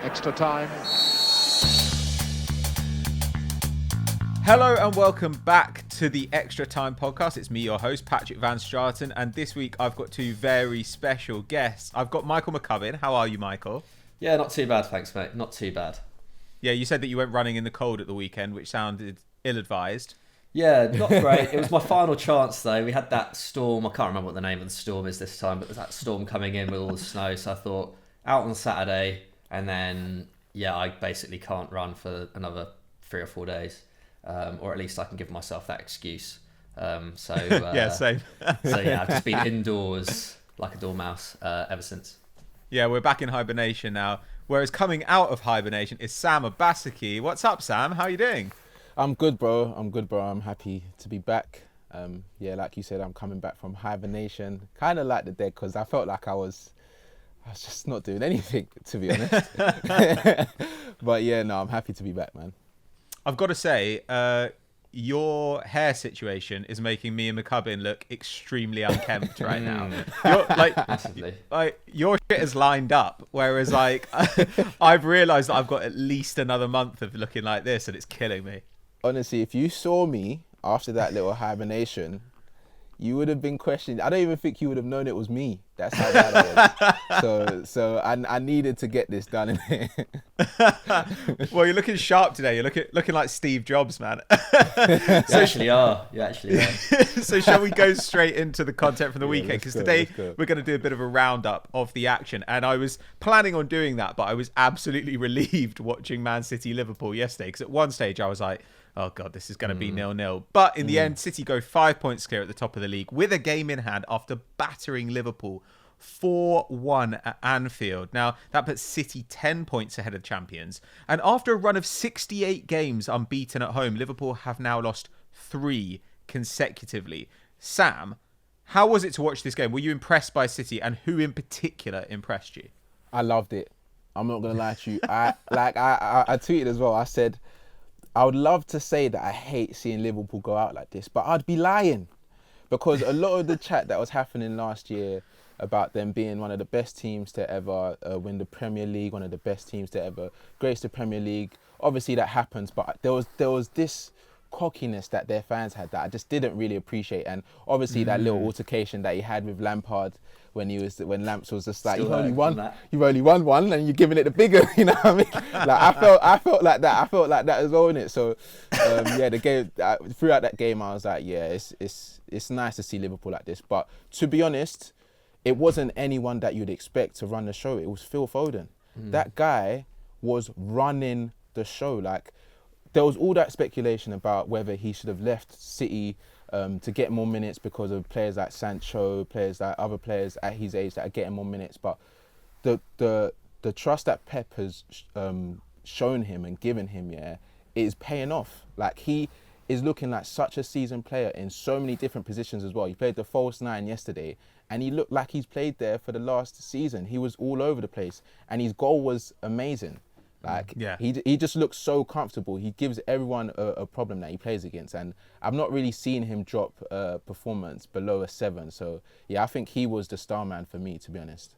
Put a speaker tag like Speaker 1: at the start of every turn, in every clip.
Speaker 1: Extra time.
Speaker 2: Hello and welcome back to the Extra Time podcast. It's me, your host, Patrick van Straaten, and this week I've got two very special guests. I've got Michael McCubbin. How are you, Michael?
Speaker 3: Yeah, not too bad, thanks, mate. Not too bad.
Speaker 2: Yeah, you said that you went running in the cold at the weekend, which sounded ill-advised.
Speaker 3: Yeah, not great. It was my final chance, though. We had that storm. I can't remember what the name of the storm is this time, but there's that storm coming in with all the snow. So I thought, out on Saturday, and then, yeah, I basically can't run for another 3 or 4 days. Or at least I can give myself that excuse.
Speaker 2: Yeah, same.
Speaker 3: So yeah, I've just been indoors like a dormouse ever since.
Speaker 2: Yeah, we're back in hibernation now. Whereas coming out of hibernation is Sam Obaseki. What's up, Sam? How are you doing?
Speaker 4: I'm good, bro. I'm happy to be back. Yeah, like you said, I'm coming back from hibernation. Kind of like the dead, because I felt like I was just not doing anything, to be honest. But yeah, no, I'm happy to be back, man.
Speaker 2: I've got to say, your hair situation is making me and McCubbin look extremely unkempt right now. Your shit is lined up, whereas I've realised that I've got at least another month of looking like this, and it's killing me.
Speaker 4: Honestly, if you saw me after that little hibernation, you would have been questioned. I don't even think you would have known it was me. That's how bad I was. So I needed to get this done in here.
Speaker 2: Well, you're looking sharp today. You're looking like Steve Jobs, man.
Speaker 3: You actually are.
Speaker 2: So shall we go straight into the content from the weekend? Because today we're going to do a bit of a roundup of the action. And I was planning on doing that, but I was absolutely relieved watching Man City Liverpool yesterday. Because at one stage I was like, oh, God, this is going to be 0-0. But in the end, City go 5 points clear at the top of the league with a game in hand after battering Liverpool 4-1 at Anfield. Now, that puts City 10 points ahead of champions. And after a run of 68 games unbeaten at home, Liverpool have now lost 3 consecutively. Sam, how was it to watch this game? Were you impressed by City, and who in particular impressed you?
Speaker 4: I loved it. I'm not going to lie to you. I tweeted as well. I said, I would love to say that I hate seeing Liverpool go out like this, but I'd be lying, because a lot of the chat that was happening last year about them being one of the best teams to ever win the Premier League, one of the best teams to ever grace the Premier League, obviously that happens, but there was this cockiness that their fans had that I just didn't really appreciate. And obviously that little altercation that he had with Lampard when Lamps was just like, you've only won one and you're giving it the bigger, you know what I mean? Like I felt like that as well, innit? So yeah, the game throughout that game I was like, yeah, it's nice to see Liverpool like this. But to be honest, it wasn't anyone that you'd expect to run the show. It was Phil Foden. That guy was running the show. Like, there was all that speculation about whether he should have left City to get more minutes because of players like Sancho, players like other players at his age that are getting more minutes. But the trust that Pep has shown him and given him, yeah, is paying off. Like, he is looking like such a seasoned player in so many different positions as well. He played the false 9 yesterday, and he looked like he's played there for the last season. He was all over the place, and his goal was amazing. Like, yeah. He just looks so comfortable. He gives everyone a problem that he plays against, and I've not really seen him drop performance below a 7. So yeah, I think he was the star man for me, to be honest.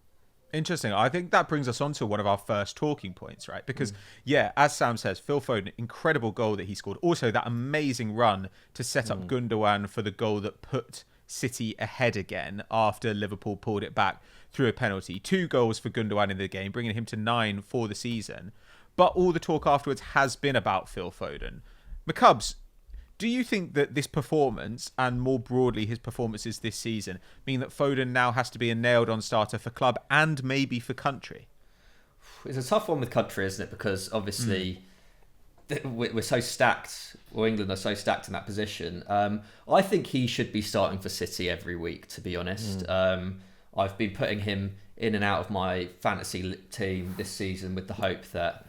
Speaker 2: Interesting. I think that brings us on to one of our first talking points, right? Because, yeah, as Sam says, Phil Foden, incredible goal that he scored. Also, that amazing run to set up Gundogan for the goal that put City ahead again after Liverpool pulled it back through a penalty. 2 goals for Gundogan in the game, bringing him to 9 for the season. But all the talk afterwards has been about Phil Foden. McCubbs, do you think that this performance, and more broadly his performances this season, mean that Foden now has to be a nailed-on starter for club and maybe for country?
Speaker 3: It's a tough one with country, isn't it? Because obviously we're so stacked, or England are so stacked in that position. I think he should be starting for City every week, to be honest. I've been putting him in and out of my fantasy team this season with the hope that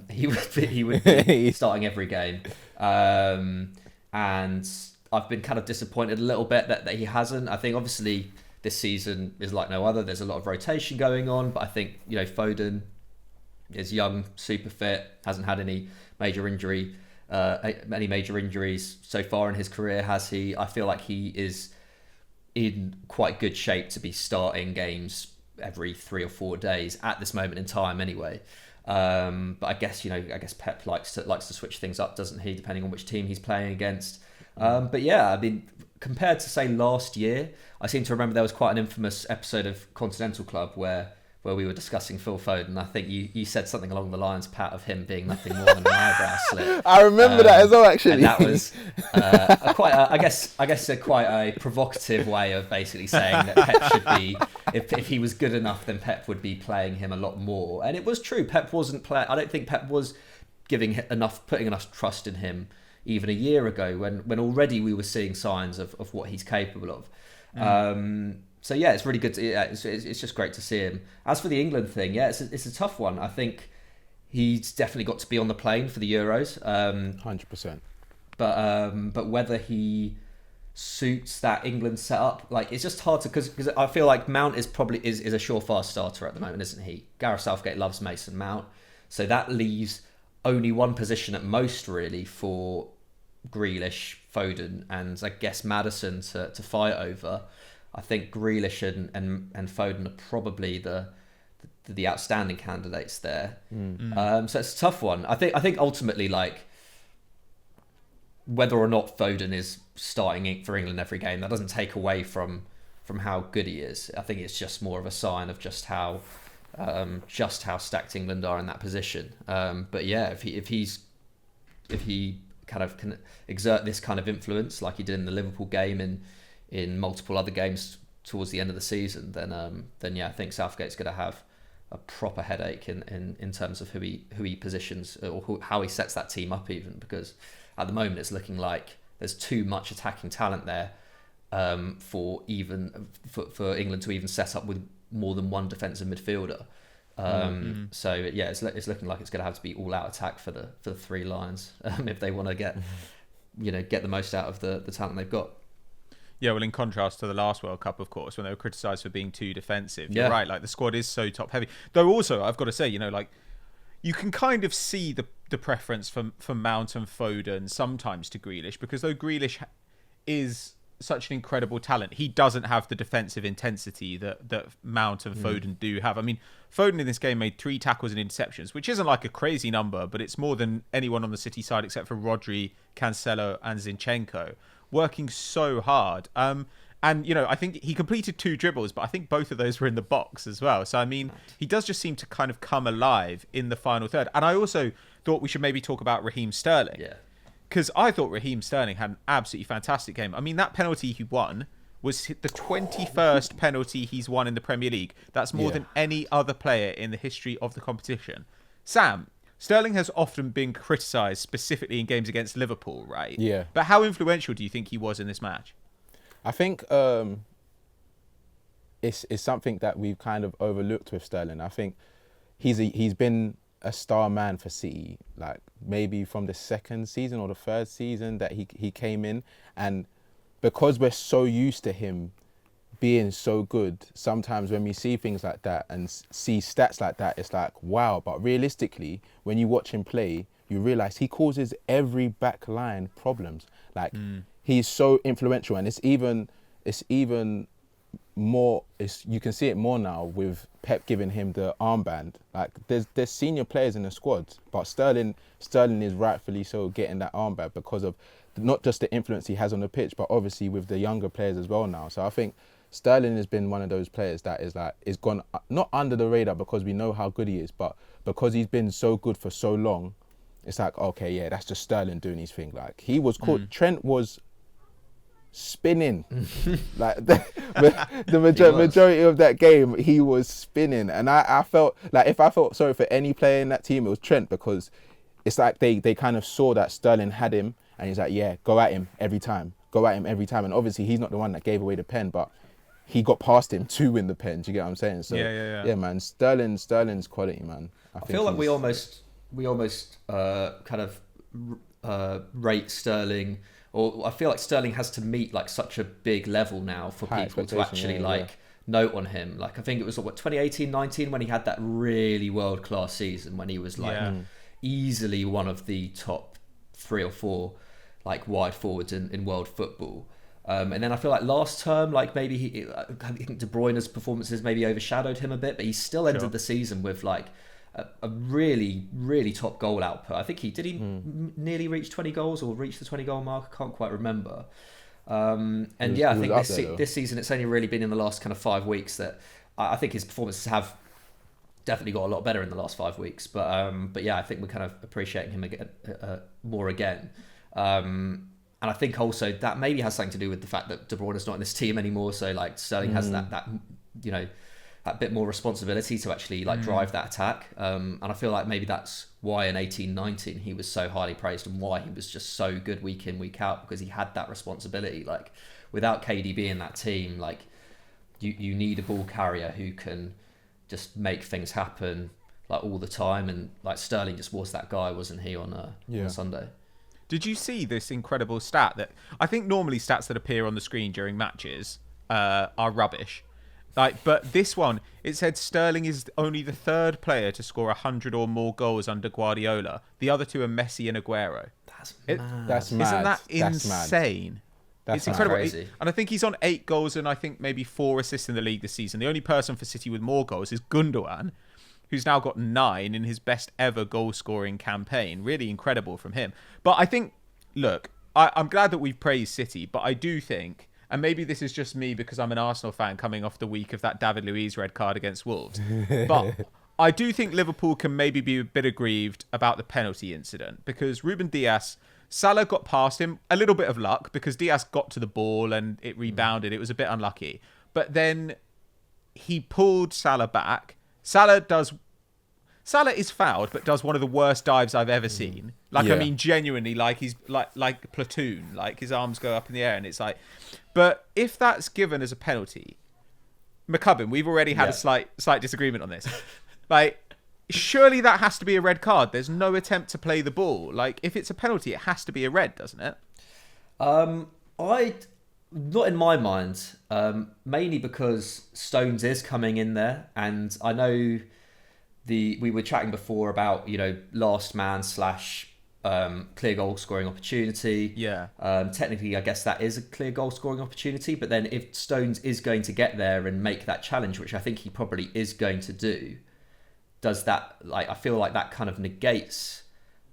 Speaker 3: he would be starting every game. And I've been kind of disappointed a little bit that he hasn't. I think obviously this season is like no other. There's a lot of rotation going on, but I think, you know, Foden is young, super fit, hasn't had any major injuries so far in his career, has he? I feel like he is in quite good shape to be starting games every 3 or 4 days at this moment in time anyway. But I guess Pep likes to switch things up, doesn't he? Depending on which team he's playing against. But yeah, I mean, compared to say last year, I seem to remember there was quite an infamous episode of Continental Club where we were discussing Phil Foden. I think you said something along the lines, Pat, of him being nothing more than an eyebrow slip.
Speaker 4: I remember that as well, actually.
Speaker 3: And that was quite a provocative way of basically saying that Pep should be, if he was good enough, then Pep would be playing him a lot more. And it was true. Pep wasn't playing. I don't think Pep was putting enough trust in him even a year ago when already we were seeing signs of what he's capable of. So yeah, it's really good. It's just great to see him. As for the England thing, yeah, it's a tough one. I think he's definitely got to be on the plane for the Euros.
Speaker 4: 100%.
Speaker 3: But whether he suits that England setup, like, it's just hard to, because I feel like Mount is a surefire starter at the moment, isn't he? Gareth Southgate loves Mason Mount, so that leaves only one position at most really for Grealish, Foden, and I guess Maddison to fight over. I think Grealish and Foden are probably the outstanding candidates there. So it's a tough one. I think ultimately, like, whether or not Foden is starting for England every game, that doesn't take away from how good he is. I think it's just more of a sign of just how stacked England are in that position. But yeah, if he kind of can exert this kind of influence like he did in the Liverpool game in multiple other games towards the end of the season, then yeah, I think Southgate's going to have a proper headache in terms of who he positions or how he sets that team up, even because at the moment it's looking like there's too much attacking talent there for England to even set up with more than one defensive midfielder. So yeah, it's looking like it's going to have to be all out attack for the three Lions if they want to get the most out of the talent they've got.
Speaker 2: Yeah, well, in contrast to the last World Cup, of course, when they were criticised for being too defensive. You're right, like, the squad is so top heavy. Though also, I've got to say, like, you can kind of see the preference for Mount and Foden sometimes to Grealish, because though Grealish is such an incredible talent, he doesn't have the defensive intensity that Mount and Foden do have. I mean, Foden in this game made 3 tackles and interceptions, which isn't like a crazy number, but it's more than anyone on the City side except for Rodri, Cancelo and Zinchenko, working so hard. And, I think he completed 2 dribbles, but I think both of those were in the box as well. So, I mean, he does just seem to kind of come alive in the final third. And I also thought we should maybe talk about Raheem Sterling.
Speaker 3: Yeah.
Speaker 2: Because I thought Raheem Sterling had an absolutely fantastic game. I mean, that penalty he won was the 21st penalty he's won in the Premier League. That's more than any other player in the history of the competition. Sam, Sterling has often been criticised, specifically in games against Liverpool, right?
Speaker 4: Yeah.
Speaker 2: But how influential do you think he was in this match?
Speaker 4: I think it's something that we've kind of overlooked with Sterling. I think he's been a star man for City, like maybe from the 2nd season or the 3rd season that he came in, and because we're so used to him being so good, sometimes when we see things like that and see stats like that, it's like, wow. But realistically, when you watch him play, you realise he causes every back line problems. Like, he's so influential, and it's even more, you can see it more now with Pep giving him the armband. Like, there's senior players in the squad, but Sterling is rightfully so getting that armband because of not just the influence he has on the pitch, but obviously with the younger players as well now. So I think Sterling has been one of those players that is gone not under the radar because we know how good he is, but because he's been so good for so long, it's like, okay, yeah, that's just Sterling doing his thing. Like, he was caught, Trent was spinning. Like, the majority of that game, he was spinning. And I felt like, if I felt sorry for any player in that team, it was Trent, because it's like they kind of saw that Sterling had him, and he's like, yeah, go at him every time. And obviously he's not the one that gave away the pen, but he got past him to win the pen. Do you get what I'm saying? So yeah, man, Sterling's quality, man.
Speaker 3: I feel like we almost kind of rate Sterling, or I feel like Sterling has to meet like such a big level now for people to actually note on him. Like, I think it was 2018-19 when he had that really world class season when he was like easily one of the top 3 or 4 like wide forwards in world football. And then I feel like last term, like maybe I think De Bruyne's performances maybe overshadowed him a bit, but he still ended the season with like a really, really top goal output. I think he nearly reach 20 goals or reach the 20 goal mark. I can't quite remember. I think this season it's only really been in the last kind of 5 weeks that I think his performances have definitely got a lot better in the last 5 weeks. But yeah, I think we're kind of appreciating him again, more again. And I think also that maybe has something to do with the fact that De Bruyne's not in this team anymore. So like Sterling has that you know, that bit more responsibility to actually like drive that attack. And I feel like maybe that's why in 18-19 he was so highly praised and why he was just so good week in, week out, because he had that responsibility. Like without KDB in that team, like you need a ball carrier who can just make things happen like all the time. And like Sterling just was that guy, wasn't he, on Sunday?
Speaker 2: Did you see this incredible stat that I think normally stats that appear on the screen during matches are rubbish? Like, but this one, it said Sterling is only the third player to score 100 or more goals under Guardiola. The other two are Messi and Aguero.
Speaker 3: That's mad.
Speaker 2: Isn't that insane? It's incredible.
Speaker 3: Crazy.
Speaker 2: And I think he's on 8 goals and I think maybe 4 assists in the league this season. The only person for City with more goals is Gundogan, who's now got 9 in his best ever goal-scoring campaign. Really incredible from him. But I think, look, I'm glad that we've praised City, but I do think, and maybe this is just me because I'm an Arsenal fan coming off the week of that David Luiz red card against Wolves, but I do think Liverpool can maybe be a bit aggrieved about the penalty incident because Ruben Dias, Salah got past him, a little bit of luck because Dias got to the ball and it rebounded. It was a bit unlucky. But then he pulled Salah back. Salah is fouled, but does one of the worst dives I've ever seen. Like, I mean, genuinely, like he's like Platoon, like his arms go up in the air and it's like, but if that's given as a penalty, McCubbin, we've already had a slight disagreement on this. Like, surely that has to be a red card. There's no attempt to play the ball. Like, if it's a penalty, it has to be a red, doesn't it?
Speaker 3: Not in my mind, mainly because Stones is coming in there, and I know we were chatting before about, you know, last man / clear goal scoring opportunity.
Speaker 2: Yeah.
Speaker 3: Technically, I guess that is a clear goal scoring opportunity, but then if Stones is going to get there and make that challenge, which I think he probably is going to do, does that, like, I feel like that kind of negates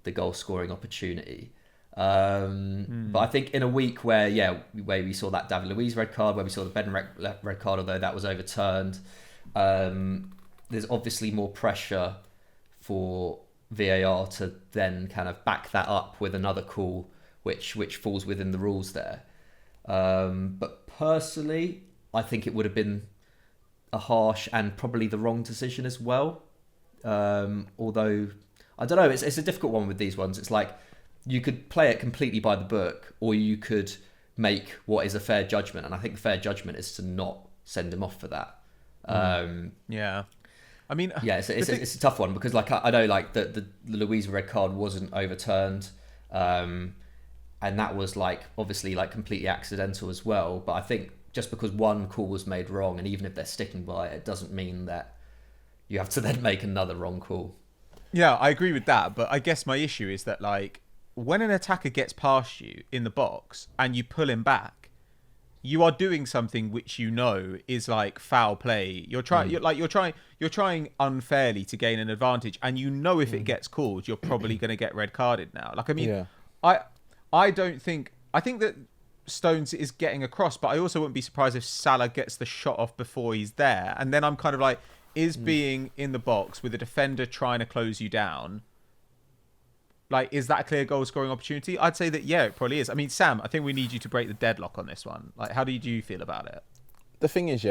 Speaker 3: the goal scoring opportunity. But I think in a week where we saw that David Luiz red card, where we saw the Ben red card, although that was overturned, there's obviously more pressure for VAR to then kind of back that up with another call, which falls within the rules there. But personally, I think it would have been a harsh and probably the wrong decision as well. Although, I don't know, it's a difficult one with these ones. It's like, you could play it completely by the book, or you could make what is a fair judgment. And I think the fair judgment is to not send him off for that.
Speaker 2: Yeah. I mean,
Speaker 3: it's a tough one because, like, I know, like, the Luiz red card wasn't overturned, and that was, like, obviously, like, completely accidental as well. But I think just because one call was made wrong, and even if they're sticking by it, it doesn't mean that you have to then make another wrong call.
Speaker 2: Yeah, I agree with that. But I guess my issue is that, like, when an attacker gets past you in the box and you pull him back, you are doing something which you know is like foul play. You're trying unfairly to gain an advantage, and you know if it gets called, you're probably going to get red carded now. Like, I mean, I think that Stones is getting across, but I also wouldn't be surprised if Salah gets the shot off before he's there. And then I'm kind of like, is being in the box with a defender trying to close you down, like, is that a clear goal scoring opportunity? I'd say that, yeah, it probably is. I mean, Sam, I think we need you to break the deadlock on this one. Like, how did you feel about it?
Speaker 4: The thing is,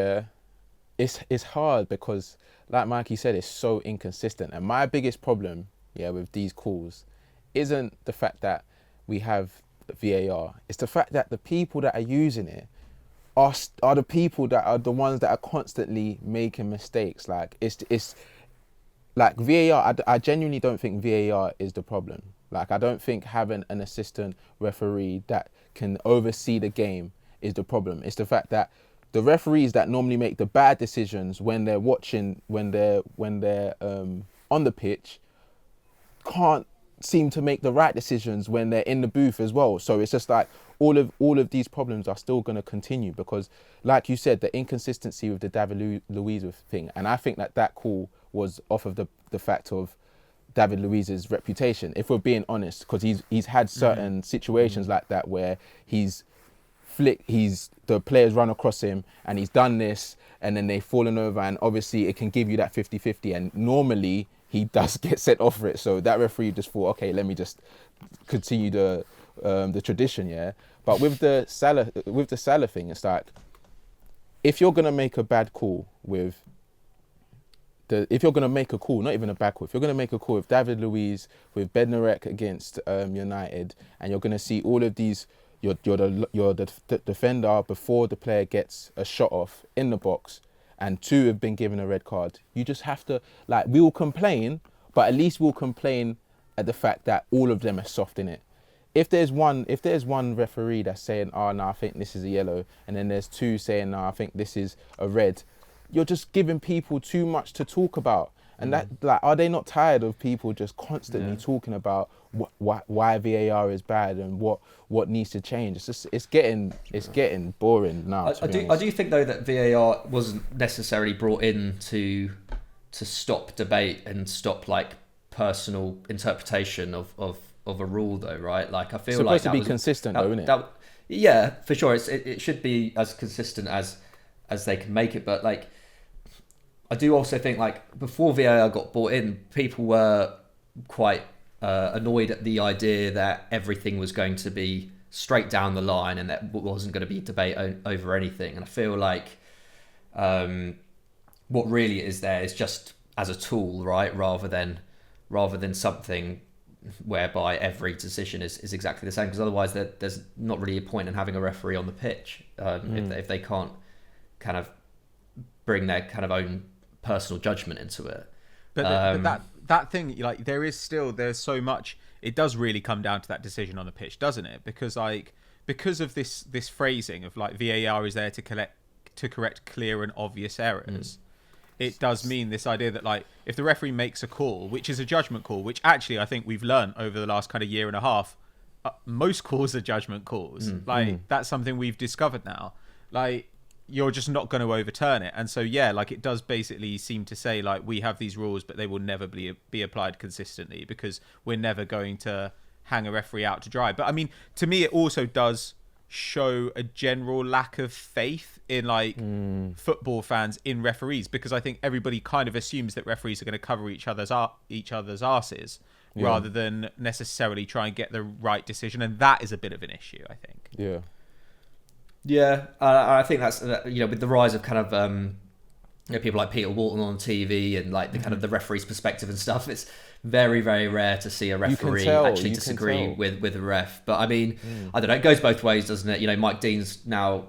Speaker 4: it's hard because, like Mikey said, it's so inconsistent. And my biggest problem, with these calls isn't the fact that we have VAR. It's the fact that the people that are using it are the people that are the ones that are constantly making mistakes. Like, it's like VAR, I genuinely don't think VAR is the problem. Like, I don't think having an assistant referee that can oversee the game is the problem. It's the fact that the referees that normally make the bad decisions when they're watching, when they're on the pitch, can't seem to make the right decisions when they're in the booth as well. So it's just like all of these problems are still going to continue because, like you said, the inconsistency with the David Luiz thing, and I think that call was off of the fact of David Luiz's reputation, if we're being honest, because he's had certain situations like that where the players run across him and he's done this and then they've fallen over, and obviously it can give you that 50-50, and normally he does get set off for it. So that referee just thought, okay, let me just continue the tradition, yeah. But with the Salah thing, it's like, if you're gonna make a bad call if you're gonna make a call, not even a bad call, if you're gonna make a call with David Luiz, with Bednarek against United, and you're gonna see all of these, you're the defender before the player gets a shot off in the box, and 2 have been given a red card. You just have to, like, we will complain, but at least we'll complain at the fact that all of them are soft in it. If there's one referee that's saying, oh no, I think this is a yellow, and then there's 2 saying, no, I think this is a red, you're just giving people too much to talk about. And that, like, are they not tired of people just constantly talking about why VAR is bad and what needs to change? It's getting boring now.
Speaker 3: I do think though that VAR wasn't necessarily brought in to stop debate and stop like personal interpretation of a rule though, right? Like I feel
Speaker 4: it's supposed to be consistent though, isn't it?
Speaker 3: Yeah, for sure. It should be as consistent as they can make it, but like, I do also think like before VAR got brought in, people were quite annoyed at the idea that everything was going to be straight down the line and that wasn't going to be debate over anything. And I feel like what really is there is just as a tool, right? Rather than something whereby every decision is exactly the same, because otherwise there's not really a point in having a referee on the pitch if they can't kind of bring their kind of own personal judgment into it.
Speaker 2: But that thing, like, there's so much. It does really come down to that decision on the pitch, doesn't it? Because of this phrasing of like VAR is there to correct clear and obvious errors. It does mean this idea that like if the referee makes a call, which is a judgment call, which actually I think we've learned over the last kind of year and a half, most calls are judgment calls. That's something we've discovered now. Like, you're just not going to overturn it. And so, yeah, like it does basically seem to say like we have these rules, but they will never be applied consistently because we're never going to hang a referee out to dry. But I mean, to me, it also does show a general lack of faith in like football fans in referees, because I think everybody kind of assumes that referees are going to cover each other's asses rather than necessarily try and get the right decision. And that is a bit of an issue, I think.
Speaker 4: Yeah.
Speaker 3: Yeah, I think that's with the rise of kind of people like Peter Walton on TV and like the kind of the referee's perspective and stuff. It's very, very rare to see a referee actually disagree with a ref. But I mean, I don't know. It goes both ways, doesn't it? You know, Mike Dean's now,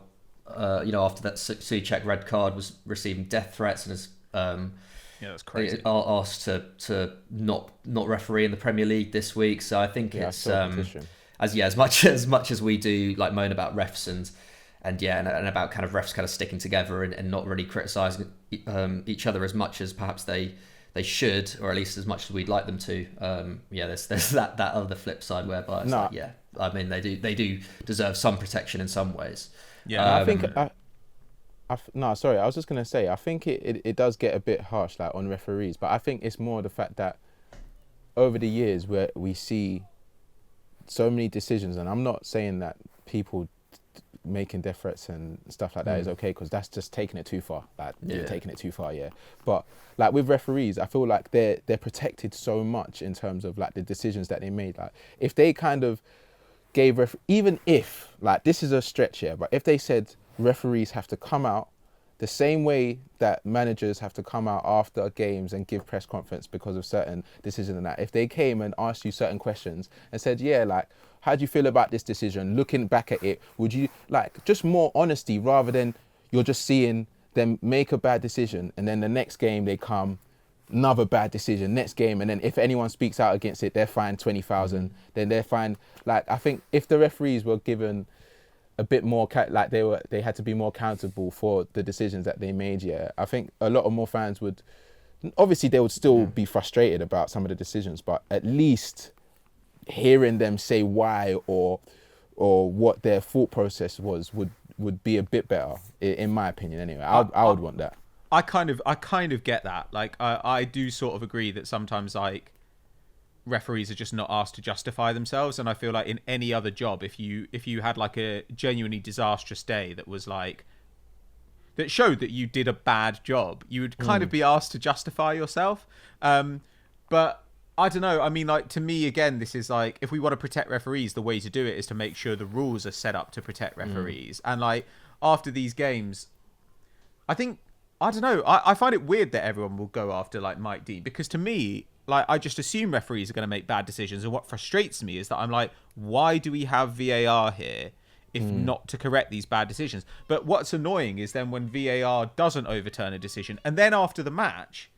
Speaker 3: after that Souček red card, was receiving death threats and is
Speaker 2: that's crazy.
Speaker 3: Asked to not referee in the Premier League this week. So I think it's as much as we do like moan about refs and about kind of refs kind of sticking together and not really criticising each other as much as perhaps they should, or at least as much as we'd like them to. There's that other flip side whereby it's I mean they do deserve some protection in some ways.
Speaker 4: I think I was just gonna say I think it does get a bit harsh like on referees, but I think it's more the fact that over the years where we see so many decisions, and I'm not saying that people making death threats and stuff like that is okay, because that's just taking it too far. Like you're taking it too far, yeah. But like with referees, I feel like they're protected so much in terms of like the decisions that they made. Like if they kind of gave even if like this is a stretch here, but if they said referees have to come out the same way that managers have to come out after games and give press conference because of certain decisions and that, if they came and asked you certain questions and said, yeah, like, how do you feel about this decision? Looking back at it, would you like just more honesty rather than you're just seeing them make a bad decision and then the next game they come, another bad decision, next game, and then if anyone speaks out against it, they're fined 20,000, then they're fined. Like, I think if the referees were given a bit more like they had to be more accountable for the decisions that they made, I think a lot of more fans would, obviously they would still be frustrated about some of the decisions, but at least hearing them say why or what their thought process was would be a bit better, in my opinion anyway. I would want that.
Speaker 2: I kind of get that. Like, I do sort of agree that sometimes, like, referees are just not asked to justify themselves, and I feel like in any other job, if you had like a genuinely disastrous day that was like that showed that you did a bad job, you would kind of be asked to justify yourself. But I don't know. I mean, like, to me, again, this is like, if we want to protect referees, the way to do it is to make sure the rules are set up to protect referees. And like, after these games, I don't know. I find it weird that everyone will go after like Mike Dean, because to me, like, I just assume referees are going to make bad decisions. And what frustrates me is that I'm like, why do we have VAR here if not to correct these bad decisions? But what's annoying is then when VAR doesn't overturn a decision, and then after the match,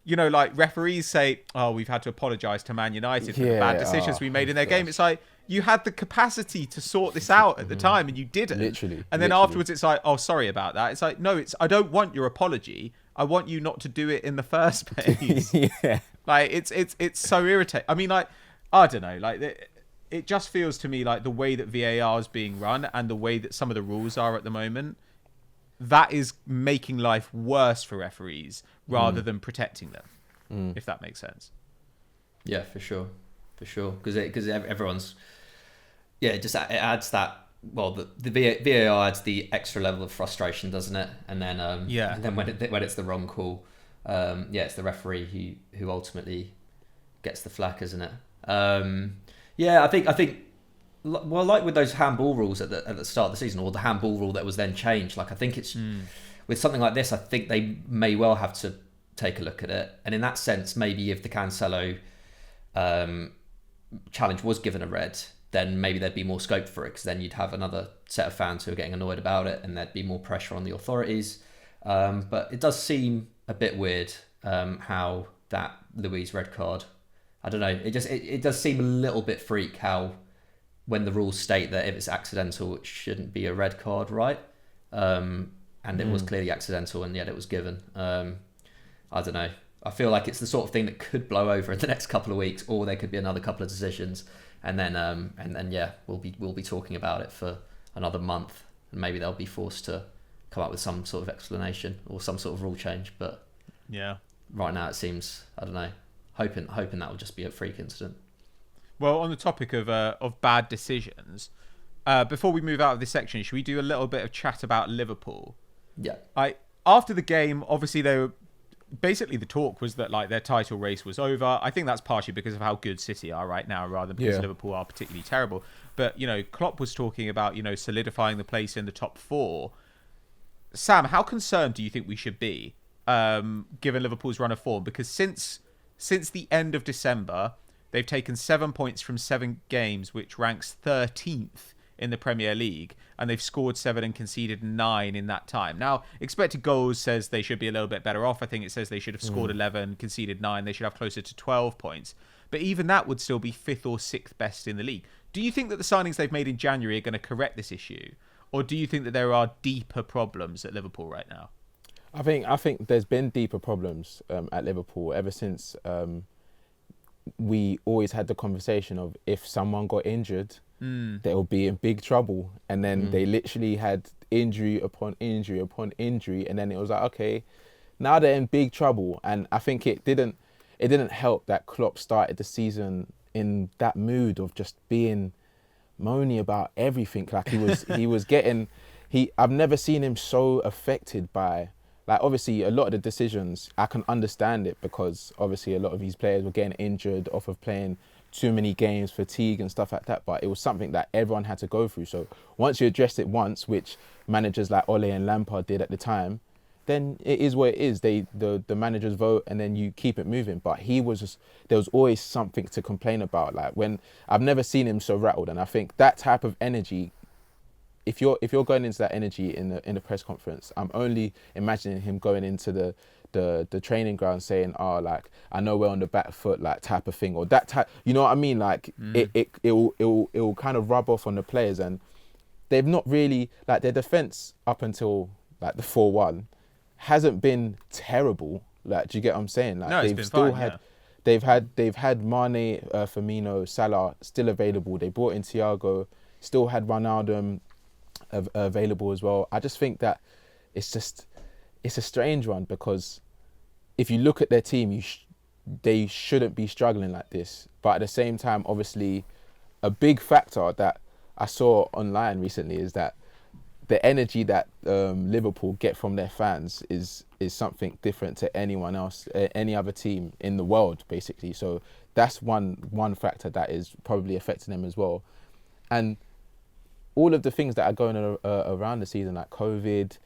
Speaker 2: you know, like, referees say, oh, we've had to apologise to Man United for the bad decisions we made in their game. It's like, you had the capacity to sort this out at the time and you didn't.
Speaker 4: Literally.
Speaker 2: And then afterwards it's like, oh, sorry about that. It's like, no, I don't want your apology. I want you not to do it in the first place.
Speaker 4: Yeah.
Speaker 2: Like, it's so irritating. I mean, like, I don't know. Like, it just feels to me like the way that VAR is being run and the way that some of the rules are at the moment, that is making life worse for referees rather than protecting them, if that makes sense.
Speaker 3: Yeah, for sure. Because everyone's... Yeah, it adds that... Well, the VAR adds the extra level of frustration, doesn't it? And then and then when it's the wrong call, it's the referee who ultimately gets the flack, isn't it? I think well, like with those handball rules at the start of the season, or the handball rule that was then changed, like, I think it's with something like this, I think they may well have to take a look at it. And in that sense, maybe if the Cancelo challenge was given a red, then maybe there'd be more scope for it, because then you'd have another set of fans who are getting annoyed about it, and there'd be more pressure on the authorities. But it does seem a bit weird how that Luiz red card, I don't know, it does seem a little bit freak how, when the rules state that if it's accidental, it shouldn't be a red card, right? And it was clearly accidental, and yet it was given. I don't know. I feel like it's the sort of thing that could blow over in the next couple of weeks, or there could be another couple of decisions. And then we'll be talking about it for another month, and maybe they'll be forced to come up with some sort of explanation or some sort of rule change. But
Speaker 2: yeah,
Speaker 3: right now it seems, I don't know, hoping that will just be a freak incident.
Speaker 2: Well, on the topic of bad decisions, before we move out of this section, should we do a little bit of chat about Liverpool?
Speaker 3: Yeah.
Speaker 2: After the game, obviously basically the talk was that, like, their title race was over. I think that's partially because of how good City are right now, rather than because Liverpool are particularly terrible. But, you know, Klopp was talking about, you know, solidifying the place in the top four. Sam, how concerned do you think we should be, given Liverpool's run of form? Because since the end of December, they've taken 7 points from 7 games, which ranks 13th in the Premier League, and they've scored 7 and conceded 9 in that time. Now, expected goals says they should be a little bit better off. I think it says they should have scored 11, conceded 9. They should have closer to 12 points. But even that would still be 5th or 6th best in the league. Do you think that the signings they've made in January are going to correct this issue? Or do you think that there are deeper problems at Liverpool right now?
Speaker 4: I think there's been deeper problems at Liverpool ever since we always had the conversation of, if someone got injured, they'll be in big trouble. And then they literally had injury upon injury upon injury, and then it was like, okay, now they're in big trouble. And I think it didn't help that Klopp started the season in that mood of just being moany about everything. Like, I've never seen him so affected by, like, obviously a lot of the decisions, I can understand it, because obviously a lot of these players were getting injured off of playing too many games, fatigue and stuff like that. But it was something that everyone had to go through. So once you address it once, which managers like Ole and Lampard did at the time, then it is what it is. The managers vote, and then you keep it moving. But there was always something to complain about. Like, when I've never seen him so rattled, and I think that type of energy, if you're going into that energy in the press conference, I'm only imagining him going into the training ground saying, "Oh, like, I know we're on the back foot," like, type of thing, or that type. You know what I mean? Like, it will kind of rub off on the players, and they've not really, like, their defense up until like the 4-1 hasn't been terrible. Like, do you get what I'm saying? Like,
Speaker 2: no,
Speaker 4: they've
Speaker 2: been
Speaker 4: still
Speaker 2: fine,
Speaker 4: had. Yeah. They've had Mane, Firmino, Salah still available. They brought in Thiago, still had Ronaldo available as well. I just think that it's just, it's a strange one because if you look at their team, they shouldn't be struggling like this. But at the same time, obviously, a big factor that I saw online recently is that the energy that Liverpool get from their fans is something different to anyone else, any other team in the world, basically. So that's one factor that is probably affecting them as well. And all of the things that are going around the season, like COVID,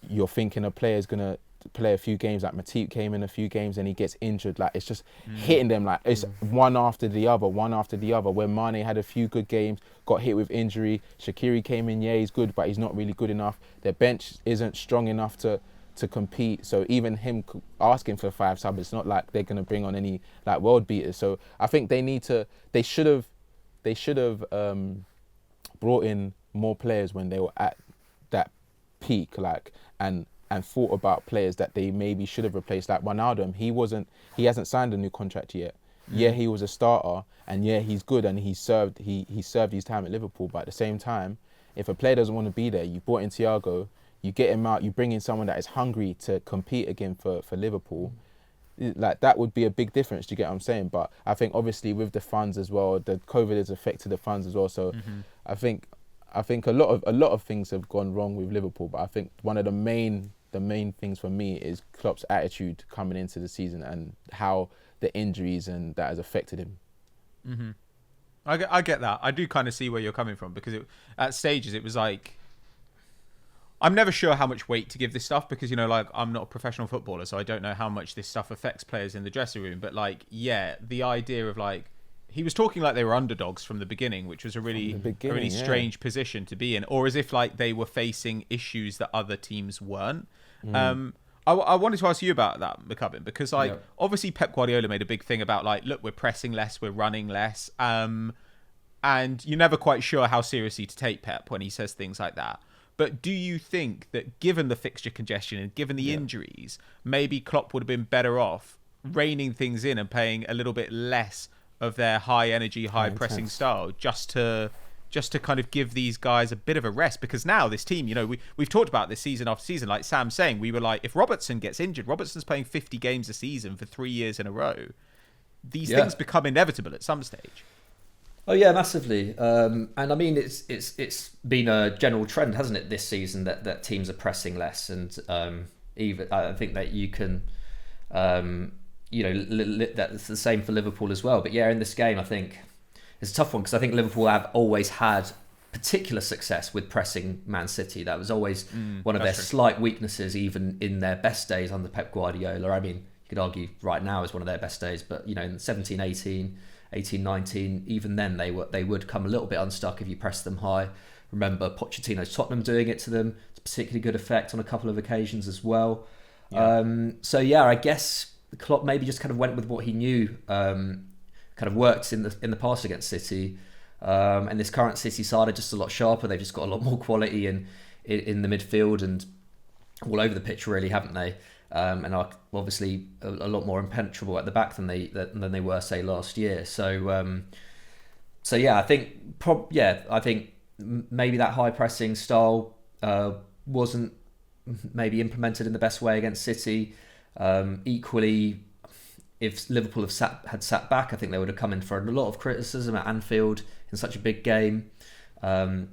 Speaker 4: you're thinking a player's going to play a few games, like Matip came in a few games and he gets injured, like it's just hitting them, like it's one after the other. When Mane had a few good games, got hit with injury. Shaqiri came in, he's good, but he's not really good enough. Their bench isn't strong enough to compete, so even him asking for 5 subs, it's not like they're going to bring on any like world beaters. So I think they should have brought in more players when they were at that peak, like and thought about players that they maybe should have replaced. Like Wijnaldum, he hasn't signed a new contract yet. Yeah, he was a starter, and yeah, he's good, and he served his time at Liverpool. But at the same time, if a player doesn't want to be there, you brought in Thiago, you get him out, you bring in someone that is hungry to compete again for Liverpool. Like that would be a big difference. Do you get what I'm saying? But I think obviously with the funds as well, the COVID has affected the funds as well. So I think a lot of things have gone wrong with Liverpool. But I think one of the main things for me is Klopp's attitude coming into the season and how the injuries and that has affected him.
Speaker 2: I get that. I do kind of see where you're coming from, because at stages it was like, I'm never sure how much weight to give this stuff, because, like, I'm not a professional footballer, so I don't know how much this stuff affects players in the dressing room. But like, yeah, the idea of like, he was talking like they were underdogs from the beginning, which was a really strange position to be in, or as if like they were facing issues that other teams weren't. I wanted to ask you about that, McCubbin, because like obviously Pep Guardiola made a big thing about like, look, we're pressing less, we're running less, and you're never quite sure how seriously to take Pep when he says things like that. But do you think that given the fixture congestion and given the injuries, maybe Klopp would have been better off reining things in and playing a little bit less of their high energy, high pressing style, just to kind of give these guys a bit of a rest? Because now this team, we've talked about this season after season, like Sam's saying, we were like, if Robertson gets injured, Robertson's playing 50 games a season for 3 years in a row, these things become inevitable at some stage.
Speaker 3: Oh yeah, massively. And I mean, it's been a general trend, hasn't it, this season that teams are pressing less, and even I think that you can, that's the same for Liverpool as well. But yeah, in this game, I think it's a tough one, because I think Liverpool have always had particular success with pressing Man City. That was always one of their slight weaknesses, even in their best days under Pep Guardiola. I mean, you could argue right now is one of their best days, but in 17-18, 18-19, even then they would come a little bit unstuck if you press them high. Remember Pochettino's Tottenham doing it to them. It's a particularly good effect on a couple of occasions as well. I guess Klopp maybe just kind of went with what he knew kind of worked in the past against City, and this current City side are just a lot sharper. They've just got a lot more quality in the midfield and all over the pitch, really, haven't they? And are obviously a lot more impenetrable at the back than they were, say, last year. So I think maybe that high pressing style wasn't maybe implemented in the best way against City. Equally, if Liverpool had sat back, I think they would have come in for a lot of criticism at Anfield in such a big game, to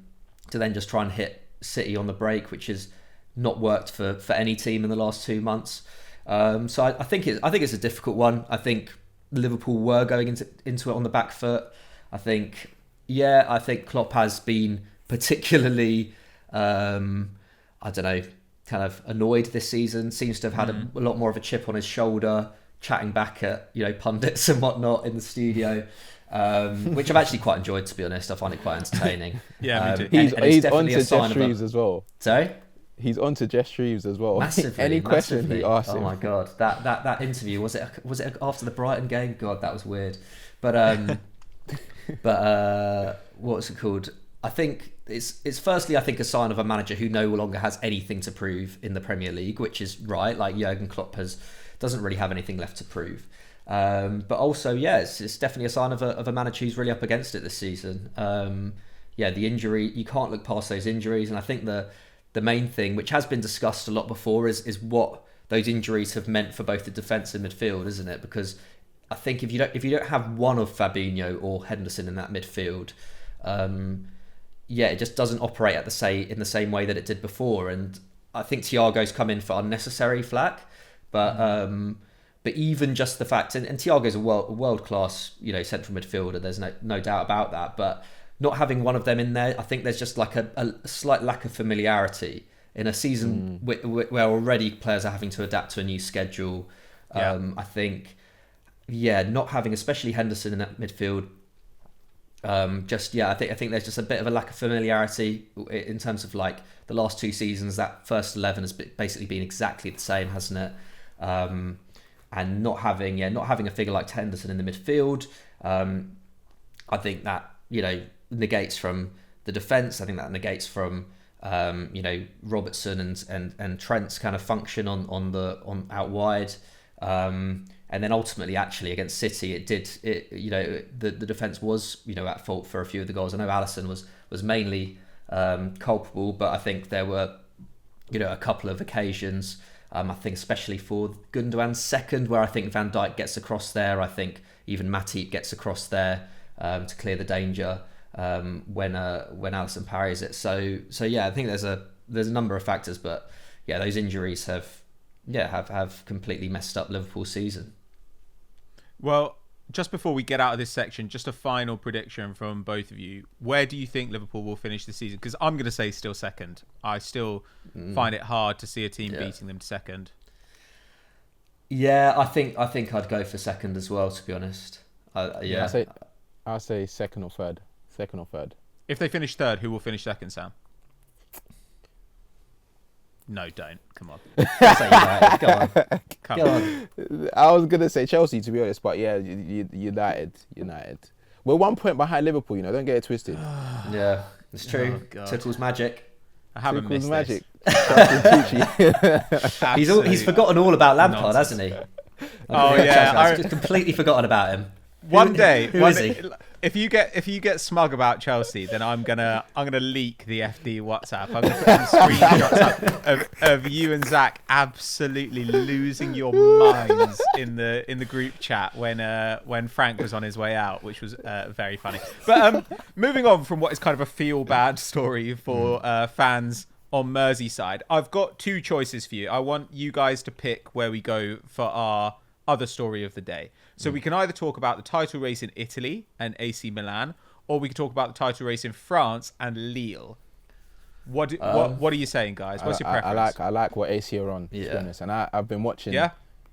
Speaker 3: then just try and hit City on the break, which has not worked for any team in the last 2 months. So I think it's a difficult one. I think Liverpool were going into it on the back foot. I think Klopp has been particularly, kind of annoyed this season. Seems to have had a lot more of a chip on his shoulder, chatting back at pundits and whatnot in the studio, which I've actually quite enjoyed, to be honest. I find it quite entertaining.
Speaker 4: Me too. He's on to Jess Shreves as well.
Speaker 3: Sorry?
Speaker 4: He's on to Jess Shreves as well.
Speaker 3: Any
Speaker 4: question he asks him.
Speaker 3: Oh my god, that interview, was it after the Brighton game? God, that was weird. But what's it called? I think it's firstly, I think, a sign of a manager who no longer has anything to prove in the Premier League, which is right. Like Jurgen Klopp doesn't really have anything left to prove. But also, it's definitely a sign of a manager who's really up against it this season. The injury, you can't look past those injuries, and I think the the main thing, which has been discussed a lot before, is what those injuries have meant for both the defence and midfield, isn't it? Because I think if you don't have one of Fabinho or Henderson in that midfield, it just doesn't operate in the same way that it did before. And I think Thiago's come in for unnecessary flack, but even just the fact, and Thiago's a world class, central midfielder. There's no doubt about that. But not having one of them in there, I think there's just like a slight lack of familiarity in a season where already players are having to adapt to a new schedule. I think, not having especially Henderson in that midfield. I think there's just a bit of a lack of familiarity in terms of like the last 2 seasons. That first 11 has basically been exactly the same, hasn't it? And not having a figure like Henderson in the midfield, I think that negates from the defence. I think that negates from Robertson and Trent's kind of function on out wide. And then ultimately, actually, against City, the defence was, at fault for a few of the goals. I know Alisson was mainly culpable, but I think there were, a couple of occasions, I think especially for Gundogan's second, where I think Van Dijk gets across there. I think even Matip gets across there to clear the danger when Alisson parries it. So I think there's a number of factors, but those injuries have completely messed up Liverpool's season.
Speaker 2: Well, just before we get out of this section, just a final prediction from both of you. Where do you think Liverpool will finish the season? Because I'm going to say still second. I still find it hard to see a team beating them second.
Speaker 3: Yeah, I think I'd go for second as well, to be honest.
Speaker 4: I'll say second or third.
Speaker 2: If they finish third, who will finish second, Sam? No, don't. Come on.
Speaker 3: Say United. Go on.
Speaker 4: I was going to say Chelsea, to be honest, but United. We're 1 point behind Liverpool, don't get it twisted.
Speaker 3: Yeah, it's true. Oh, Tuchel's magic.
Speaker 2: I haven't missed
Speaker 4: magic.
Speaker 3: He's forgotten all about Lampard, hasn't he? I've just completely forgotten about him.
Speaker 2: One day,
Speaker 3: is he?
Speaker 2: If you get smug about Chelsea, then I'm gonna leak the FD WhatsApp. I'm gonna put some screenshots up of you and Zach absolutely losing your minds in the group chat when Frank was on his way out, which was very funny. But moving on from what is kind of a feel bad story for fans on Merseyside, I've got 2 choices for you. I want you guys to pick where we go for our other story of the day. So we can either talk about the title race in Italy and AC Milan, or we can talk about the title race in France and Lille. What are you saying, guys? What's your preference?
Speaker 4: I like what AC are on, to be honest. And I've been watching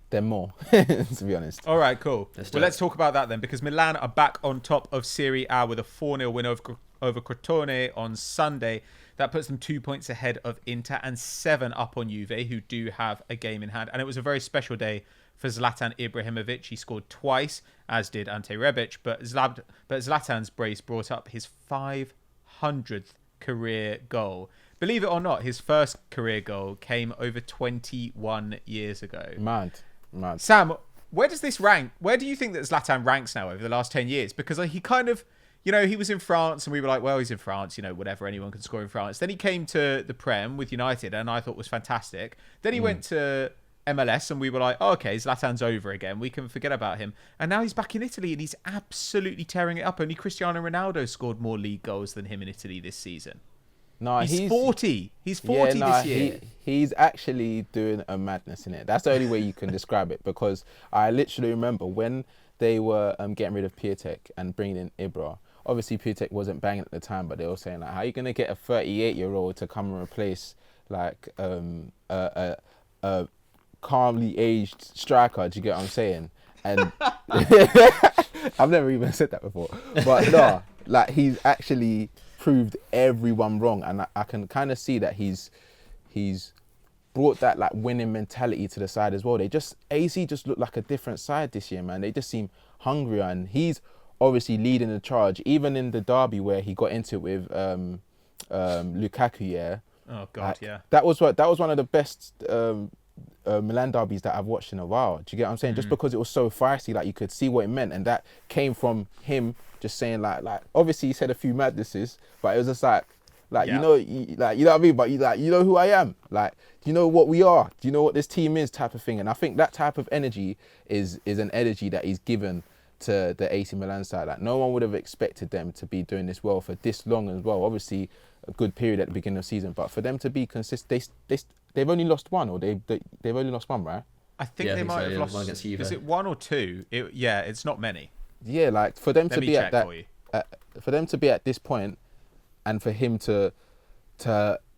Speaker 4: them more, to be honest.
Speaker 2: All right, cool. Let's talk about that then, because Milan are back on top of Serie A with a 4-0 win over Crotone on Sunday. That puts them 2 points ahead of Inter and 7 up on Juve, who do have a game in hand. And it was a very special day for Zlatan Ibrahimovic. He scored twice, as did Ante Rebic, but Zlatan's brace brought up his 500th career goal. Believe it or not, his first career goal came over 21 years ago.
Speaker 4: Mad.
Speaker 2: Sam, where does this rank? Where do you think that Zlatan ranks now over the last 10 years? Because he kind of, he was in France and we were like, well, he's in France, whatever, anyone can score in France. Then he came to the Prem with United and I thought was fantastic. Then he went to MLS and we were like, oh, okay, Zlatan's over again. We can forget about him. And now he's back in Italy and he's absolutely tearing it up. Only Cristiano Ronaldo scored more league goals than him in Italy this season. No, he's 40. He's 40 this year.
Speaker 4: He's actually doing a madness in it. That's the only way you can describe it, because I literally remember when they were getting rid of Piatek and bringing in Ibra. Obviously, Piatek wasn't banging at the time, but they were saying, like, how are you going to get a 38-year-old to come and replace like a calmly aged striker? Do you get what I'm saying? And I've never even said that before, but no, like, he's actually proved everyone wrong, and I can kind of see that he's brought that like winning mentality to the side as well. AC just look like a different side this year, man. They just seem hungrier, and he's obviously leading the charge, even in the derby where he got into it with Lukaku. Yeah.
Speaker 2: Oh God, yeah.
Speaker 4: That was one of the best Milan derbies that I've watched in a while. Do you get what I'm saying? Just because it was so feisty, like you could see what it meant, and that came from him just saying like obviously he said a few madnesses, but it was just like Like
Speaker 2: Yeah.
Speaker 4: you know what I mean. But you know who I am. Like, do you know what we are? Do you know what this team is? Type of thing. And I think that type of energy is an energy that he's given to the AC Milan side. Like, no one would have expected them to be doing this well for this long as well. Obviously, a good period at the beginning of the season, but for them to be consistent, they've only lost one, or they've only lost one, right?
Speaker 2: I think they might have lost.
Speaker 3: one against Juve.
Speaker 2: Is it one or two? It's not many.
Speaker 4: Yeah, like for them
Speaker 2: Let
Speaker 4: to
Speaker 2: me
Speaker 4: be
Speaker 2: check
Speaker 4: at that,
Speaker 2: for you.
Speaker 4: for them to be at this point, and for him to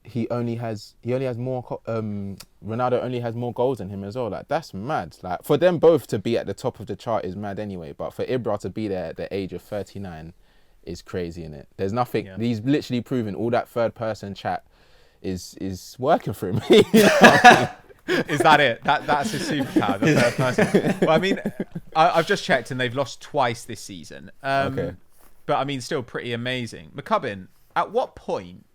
Speaker 4: he only has more. Ronaldo only has more goals than him as well. Like, that's mad. Like, for them both to be at the top of the chart is mad anyway. But for Ibra to be there at the age of 39 is crazy, innit? There's nothing.
Speaker 2: Yeah.
Speaker 4: He's literally proven all that third person chat is working for him. You know what I mean?
Speaker 2: Is that it? That's his superpower, the third person. Well, I mean, I've just checked and they've lost twice this season.
Speaker 4: Okay.
Speaker 2: But I mean, still pretty amazing. McCubbin, at what point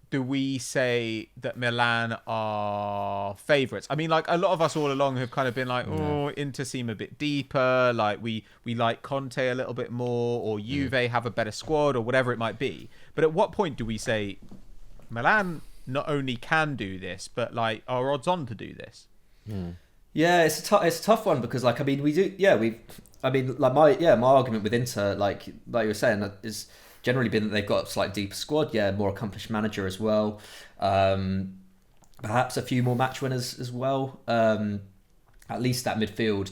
Speaker 2: do we say that Milan are favourites? I mean, like, a lot of us all along have kind of been like, oh, Inter seem a bit deeper. Like, we like Conte a little bit more, or Juve have a better squad, or whatever it might be. But at what point do we say Milan not only can do this, but like are odds on to do this?
Speaker 3: Yeah, it's a tough one because, like, I mean, my argument with Inter, like you were saying, is generally been that they've got a slightly deeper squad, more accomplished manager as well, perhaps a few more match winners as well. At least that midfield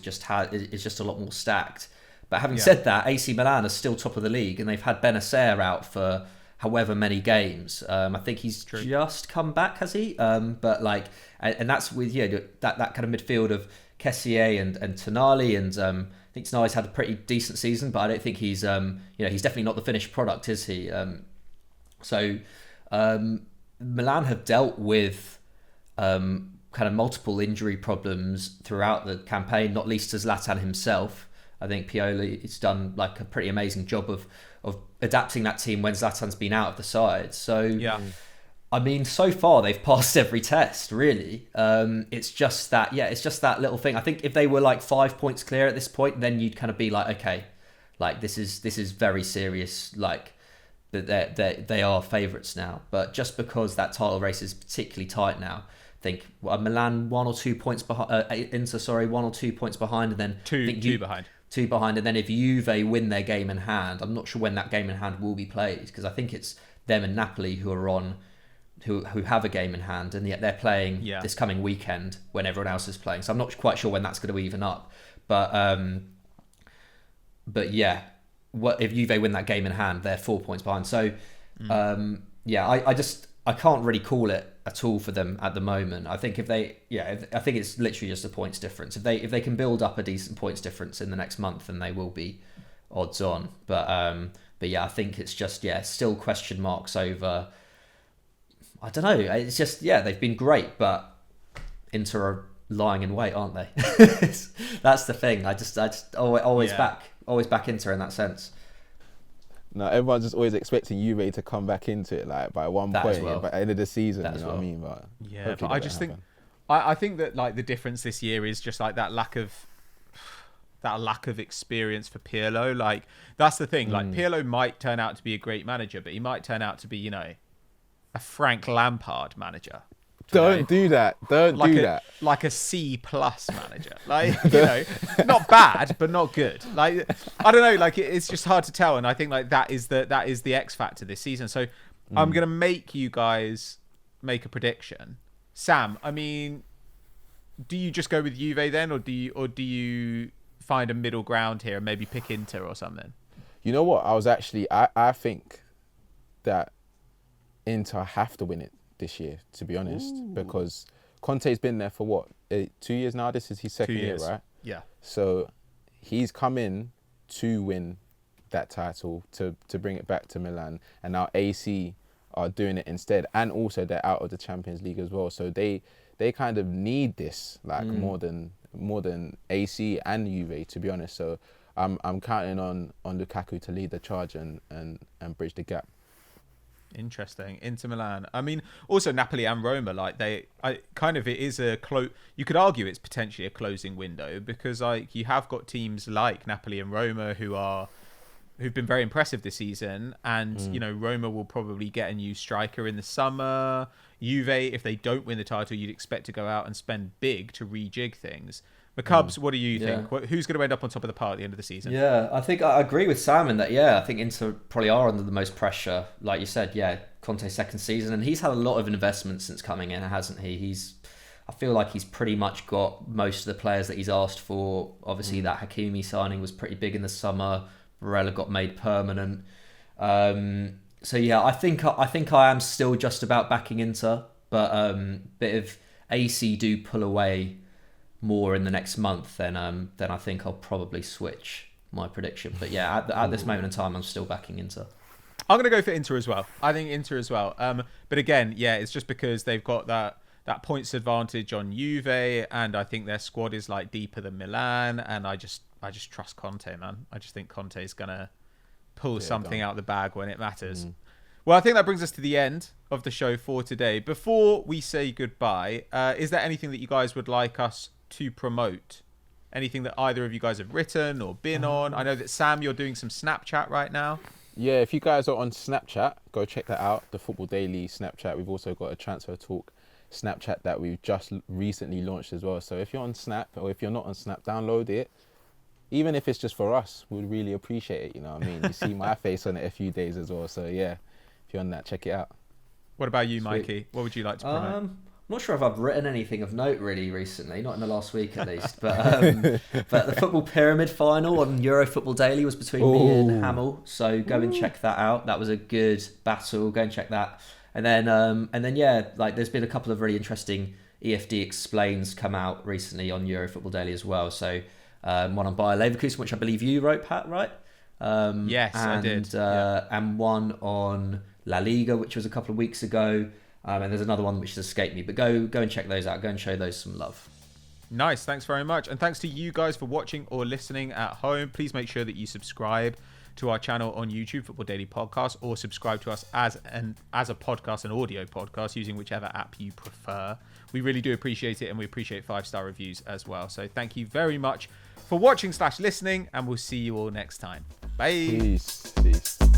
Speaker 3: is just a lot more stacked. But having said that, AC Milan are still top of the league, and they've had Benacer out for however many games. I think he's just come back, has he? But like, and that's with that kind of midfield of Kessié and Tonali, and I think Tonali's had a pretty decent season, but I don't think he's he's definitely not the finished product, is he? So Milan have dealt with kind of multiple injury problems throughout the campaign, not least to Zlatan himself. I think Pioli has done like a pretty amazing job of adapting that team when Zlatan's been out of the side. So I mean, so far they've passed every test, really. It's just that little thing. I think if they were like 5 points clear at this point, then you'd kind of be like, okay, like this is very serious. Like that they are favourites now. But just because that title race is particularly tight now, I think Milan 1 or 2 points behind. Inter, 1 or 2 points behind, and then
Speaker 2: two behind.
Speaker 3: 2 behind, and then if Juve win their game in hand, I'm not sure when that game in hand will be played, because I think it's them and Napoli who are on. Who have a game in hand, and yet they're playing this coming weekend when everyone else is playing. So I'm not quite sure when that's going to even up. But what if Juve win that game in hand? They're 4 points behind. So I can't really call it at all for them at the moment. I think I think it's literally just a points difference. If they can build up a decent points difference in the next month, then they will be odds on. But I think it's just still question marks over. I don't know. It's just they've been great, but Inter are lying in wait, aren't they? That's the thing. I just always back Inter in that sense.
Speaker 4: No, everyone's just always expecting Juve to come back into it, like by one point by the end of the season. You know what I mean? But
Speaker 2: but I just think I think that like the difference this year is just like that lack of experience for Pirlo. Like, that's the thing. Like, Pirlo might turn out to be a great manager, but he might turn out to be a Frank Lampard manager.
Speaker 4: Don't do that. Don't do that.
Speaker 2: Like a C+ manager. Like, not bad, but not good. Like, I don't know. Like, it's just hard to tell. And I think like that is the X factor this season. So I'm gonna make you guys make a prediction. Sam, I mean, do you just go with Juve then, or do you find a middle ground here and maybe pick Inter or something?
Speaker 4: You know what? I think that Inter have to win it this year, to be honest, because Conte's been there for what, 2 years now? This is his second year, right?
Speaker 2: Yeah.
Speaker 4: So he's come in to win that title, to bring it back to Milan, and now AC are doing it instead, and also they're out of the Champions League as well. So they kind of need this like more than AC and Juve, to be honest. So I'm counting on Lukaku to lead the charge and bridge the gap.
Speaker 2: Interesting. Inter Milan. I mean, also Napoli and Roma, like it is a you could argue it's potentially a closing window, because like you have got teams like Napoli and Roma who are who've been very impressive this season. And, you know, Roma will probably get a new striker in the summer. Juve, if they don't win the title, you'd expect to go out and spend big to rejig things. McCubbs, what do you think? Who's going to end up on top of the pile at the end of the season?
Speaker 3: Yeah, I think I agree with Sam in that, I think Inter probably are under the most pressure. Like you said, Conte's second season, and he's had a lot of investment since coming in, hasn't he? I feel like he's pretty much got most of the players that he's asked for. Obviously, that Hakimi signing was pretty big in the summer. Barella got made permanent. I think I am still just about backing Inter, but bit of AC do pull away more in the next month, then I think I'll probably switch my prediction. But at this moment in time, I'm still backing Inter.
Speaker 2: I'm going to go for Inter as well. I think Inter as well. But again, it's just because they've got that points advantage on Juve, and I think their squad is like deeper than Milan, and I just trust Conte, man. I just think Conte is going to pull something out of the bag when it matters. Well, I think that brings us to the end of the show for today. Before we say goodbye, is there anything that you guys would like us to promote? Anything that either of you guys have written or been on? I know that Sam, you're doing some Snapchat right now.
Speaker 4: Yeah, if you guys are on Snapchat, go check that out. The Football Daily Snapchat. We've also got a Transfer Talk Snapchat that we've just recently launched as well. So if you're on Snap, or if you're not on Snap, download it. Even if it's just for us, we'd really appreciate it. You know what I mean? You see my face on it a few days as well. So yeah, if you're on that, check it out.
Speaker 2: What about you, Mikey? What would you like to promote?
Speaker 3: I'm not sure if I've written anything of note really recently, not in the last week at least. But the Football Pyramid final on Euro Football Daily was between me and Hamill. So go and check that out. That was a good battle. Go and check that. And then there's been a couple of really interesting EFD Explains come out recently on Euro Football Daily as well. So one on Bayer Leverkusen, which I believe you wrote, Pat, right?
Speaker 2: Yes, I did.
Speaker 3: And one on La Liga, which was a couple of weeks ago. And there's another one which has escaped me. But go and check those out. Go and show those some love.
Speaker 2: Nice. Thanks very much. And thanks to you guys for watching or listening at home. Please make sure that you subscribe to our channel on YouTube, Football Daily Podcast, or subscribe to us as a podcast, an audio podcast, using whichever app you prefer. We really do appreciate it, and we appreciate 5-star reviews as well. So thank you very much for watching / listening, and we'll see you all next time. Bye.
Speaker 4: Peace.